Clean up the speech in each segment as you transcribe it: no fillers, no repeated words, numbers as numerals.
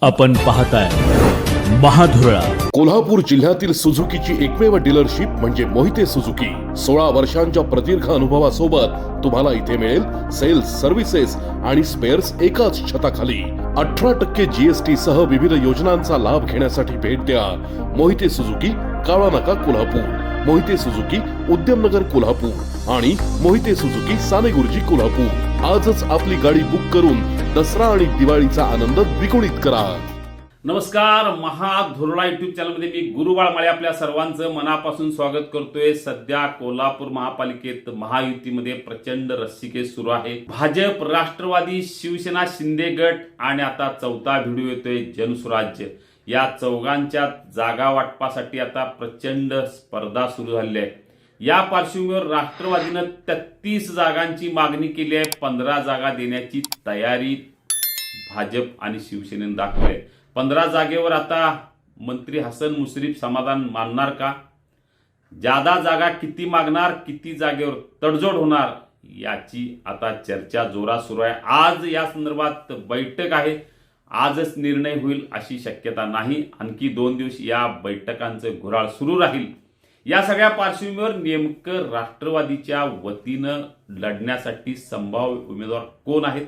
आपण पाहताय महाधुरळा. कोल्हापूर जिल्ह्यातील सुझुकीची एकमेव डीलरशिप म्हणजे मोहिते सुझुकी. 16 वर्षांच्या प्रदीर्घ अनुभवासोबत तुम्हाला इथे मिळेल सेल्स, सर्व्हिसेस आणि स्पेअर्स एकाच छताखाली. 18% GST सह विविध योजनांचा लाभ घेण्यासाठी भेट द्या मोहिते सुझुकी, काळा नाका, कोल्हापूर. मोहिते सुझुकी, उद्यमनगर, कोल्हापूर आणि मोहिते सुझुकी, सानेगुरुजी, कोल्हापूर. आजच आपली गाडी बुक करून दसरा आणि दिवाळीचा आनंद द्विगुणित करा. नमस्कार, महाधुरळा युट्यूब चॅनलमध्ये मी गुरु बाळमाळे आपल्या सर्वांचं मनापासून स्वागत करतोय. सध्या कोल्हापूर महापालिकेत महायुतीमध्ये प्रचंड रस्सीखेच सुरू आहे. भाजप, राष्ट्रवादी, शिवसेना, शिंदे गट आणि आता चौथा व्हिडिओ येतोय जनसुराज्य. या चौघांच्या जागा वाटपासाठी आता प्रचंड स्पर्धा सुरू झाली आहे. या पार्श्वभूमीवर राष्ट्रवादीनं 33 जागांची मागणी केली आहे. 15 जागा देण्याची तयारी भाजप आणि शिवसेनेने दाखवली आहे. 15 जागेवर आता मंत्री हसन मुश्रीफ समाधान मानणार का? जादा जागा किती मागणार, किती जागेवर तडजोड होणार, याची आता चर्चा जोरात सुरू आहे. आज या संदर्भात बैठक आहे. आजच निर्णय होईल अशी शक्यता नाही. आणखी 2 दिवस या बैठकांचं घोराळ सुरू राहील. या सगळ्या पार्श्वभूमीवर नेमकं राष्ट्रवादीच्या वतीनं लढण्यासाठी संभाव्य उमेदवार कोण आहेत,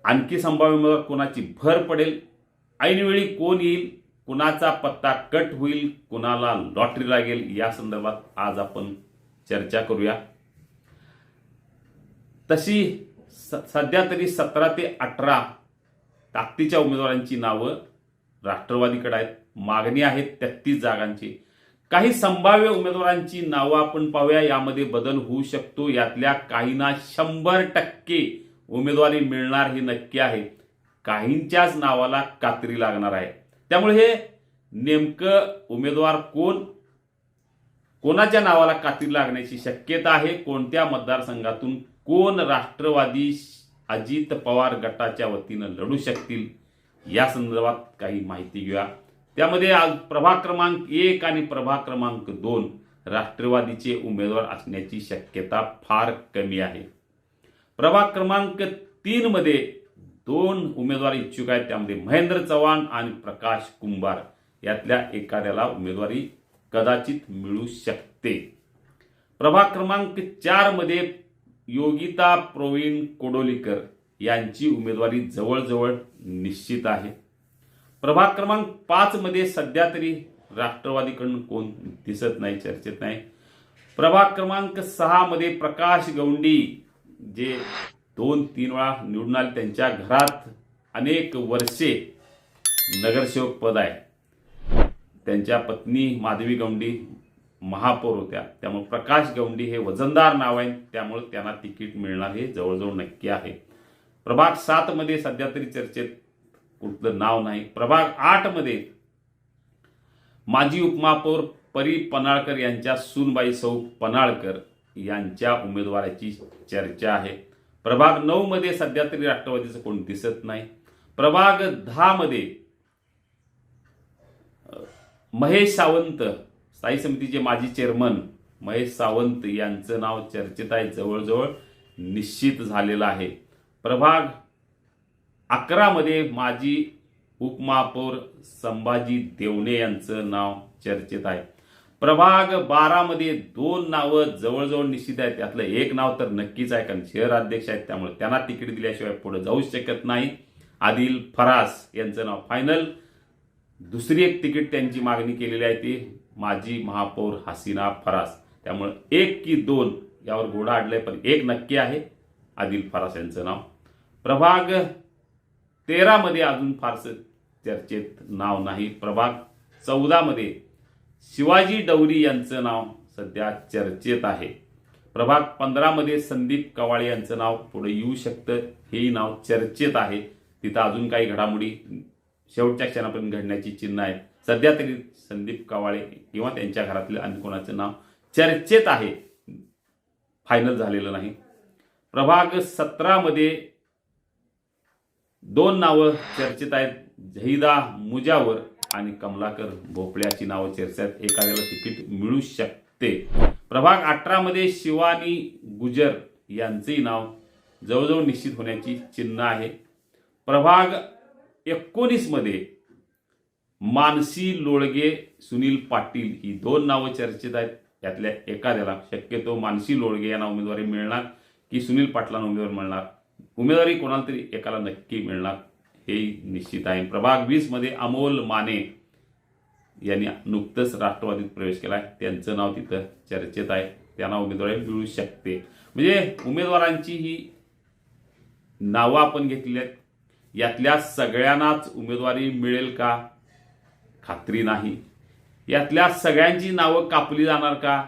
आणखी संभाव्य उमेदवार कोणाची भर पडेल, ऐनवेळी कोण येईल, कुणाचा पत्ता कट होईल, कुणाला लॉटरी लागेल, या संदर्भात आज आपण चर्चा करूया. तशी सध्या तरी 17 ते 18 ताकदीच्या उमेदवारांची नावं राष्ट्रवादीकडे आहेत. मागणी आहे 33 जागांची. काही संभाव्य उमेदवारांची नावं आपण पाहूया. यामध्ये बदल होऊ शकतो. यातल्या काहींना 100% उमेदवारी मिळणार हे नक्की आहे. काहींच्याच नावाला कात्री लागणार आहे. त्यामुळे हे नेमकं उमेदवार कोणाच्या नावाला कात्री लागण्याची शक्यता आहे, कोणत्या मतदारसंघातून कोण राष्ट्रवादी अजित पवार गटाच्या वतीनं लढू शकतील, या संदर्भात काही माहिती घेऊया. त्यामध्ये आज प्रभाग क्रमांक 1 आणि प्रभाग क्रमांक 2 राष्ट्रवादीचे उमेदवार असण्याची शक्यता फार कमी आहे. प्रभाग क्रमांक 3 मध्ये 2 उमेदवार इच्छुक आहेत. त्यामध्ये महेंद्र चव्हाण आणि प्रकाश कुंभार यातल्या एखाद्याला उमेदवारी कदाचित मिळू शकते. प्रभाग क्रमांक 4 मध्ये योगिता प्रवीण कोडोलीकर यांची उमेदवारी जवळजवळ निश्चित आहे. प्रभाग क्रमांक 5 मध्ये सध्या तरी राष्ट्रवादीकडून कोण दिसत नाही, चर्चेत नाही. प्रभाग क्रमांक 6 मध्ये प्रकाश गौंडी, जे 2-3 वेळा निवडून आले, त्यांच्या घरात अनेक वर्षे नगरसेवक पद आहे. त्यांच्या पत्नी माधवी गौंडी महापौर होत्या. त्यामुळे प्रकाश गौंडी हे वजनदार नाव आहे. त्यामुळे त्यांना तिकीट मिळणार हे जवळजवळ नक्की आहे. प्रभाग 7 मध्ये सध्या तरी चर्चेत कुठलं नाव नाही. प्रभाग 8 मध्ये माजी उपमहापौर परी पनाळकर यांच्या सूनबाई सौ पनाळकर यांच्या उमेदवाराची चर्चा आहे. प्रभाग 9 मध्ये सध्या तरी राष्ट्रवादीचं कोण दिसत नाही. प्रभाग 10 मध्ये महेश सावंत, स्थायी समितीचे माजी चेअरमन महेश सावंत यांचं नाव चर्चेत आहे, जवळजवळ निश्चित झालेलं आहे. प्रभाग 11 मध्ये माजी उपमहापौर संभाजी देवणे यांचं नाव चर्चेत आहे. प्रभाग 12 मध्ये 2 नावं जवळजवळ निश्चित आहेत. त्यातलं एक नाव तर नक्कीच आहे, कारण शहर अध्यक्ष आहेत, त्यामुळे त्यांना तिकीट दिल्याशिवाय पुढे जाऊ शकत नाही. आदिल फरास यांचं नाव फायनल. दुसरी एक तिकीट त्यांची मागणी केलेली आहे, ती माजी महापौर हसीना फरास. त्यामुळे 1 की 2 यावर घोडा अडलाय, पण एक नक्की आहे, आदिल फरास यांचं नाव. प्रभाग 13 मध्ये अजून फारसं चर्चेत नाव नाही. प्रभाग 14 मध्ये शिवाजी डवरी यांचं नाव सध्या चर्चेत आहे. प्रभाग 15 मध्ये संदीप कवाळे यांचं नाव पुढे येऊ शकतं, हेही नाव चर्चेत आहे. तिथं अजून काही घडामोडी शेवटच्या क्षणापर्यंत घडण्याची चिन्ह आहेत. सध्या तरी संदीप कवाळे किंवा त्यांच्या घरातल्या अन्य कोणाचं नाव चर्चेत आहे, फायनल झालेलं नाही. प्रभाग 17 मध्ये 2 नावं चर्चेत आहेत, झहिदा मुजावर आणि कमलाकर भोपळ्याची नावं चर्चेत आहेत. एखाद्याला तिकीट मिळू शकते. प्रभाग 18 मध्ये शिवानी गुजर यांचंही नाव जवळजवळ निश्चित होण्याची चिन्ह आहे. प्रभाग 2019 मध्ये मानसी लोळगे, सुनील पाटील ही 2 नावं चर्चेत आहेत. यातल्या एखाद्याला, शक्यतो मानसी लोळगे यांना उमेदवारी मिळणार की सुनील पाटलांना उमेदवारी मिळणार, उमेदवारी कोणाला तरी एकाला नक्की मिळणार हे निश्चित आहे. प्रभाग 20 मध्ये अमोल माने यांनी नुकतंच राष्ट्रवादीत प्रवेश केला आहे. त्यांचं नाव तिथं चर्चेत आहे. त्यांना उमेदवारी मिळू शकते. म्हणजे उमेदवारांची ही नावं आपण घेतली आहेत. यातल्या सगळ्यांनाच उमेदवारी मिळेल का? खात्री नाही. यातल्या सगळ्यांची नावं कापली जाणार का?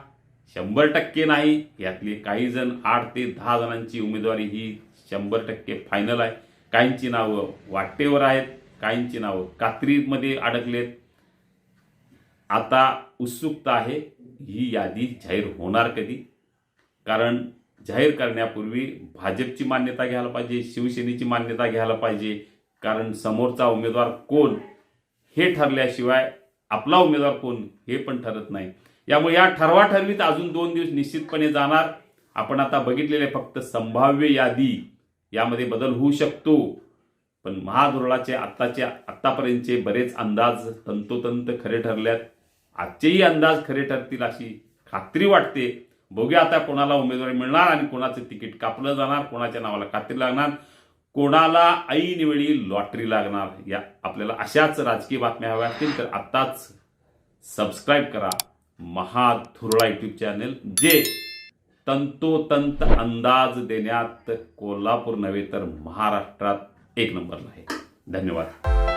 100% नाही. यातले काही जण 8 ते 10 जणांची उमेदवारी ही 100% फायनल आहे. काहींची नावं वाटेवर आहेत, काहींची नावं कात्रीमध्ये अडकलेत. आता उत्सुकता आहे ही यादी जाहीर होणार कधी, कारण जाहीर करण्यापूर्वी भाजपची मान्यता घ्यायला पाहिजे, शिवसेनेची मान्यता घ्यायला पाहिजे. कारण समोरचा उमेदवार कोण हे ठरल्याशिवाय आपला उमेदवार कोण हे पण ठरत नाही. यामुळे या ठरवाठरवीत अजून 2 दिवस निश्चितपणे जाणार. आपण आता बघितलेले फक्त संभाव्य यादी, यामध्ये बदल होऊ शकतो. पण महाधुरळाचे आत्तापर्यंतचे बरेच अंदाज तंतोतंत खरे ठरल्यात. आजचेही अंदाज खरे ठरतील अशी खात्री वाटते. बघूया आता कोणाला उमेदवारी मिळणार आणि कोणाचं तिकीट कापलं जाणार, कोणाच्या नावाला कात्री लागणार, कोणाला ऐनवेळी लॉटरी लागणार. या आपल्याला अशाच राजकीय बातम्या हव्या असतील तर आत्ताच सबस्क्राईब करा महाधुरळा यूट्यूब चॅनल, जे तंतोतंत अंदाज देण्यात कोल्हापूर नव्हे तर महाराष्ट्रात 1 नंबरला आहे. धन्यवाद.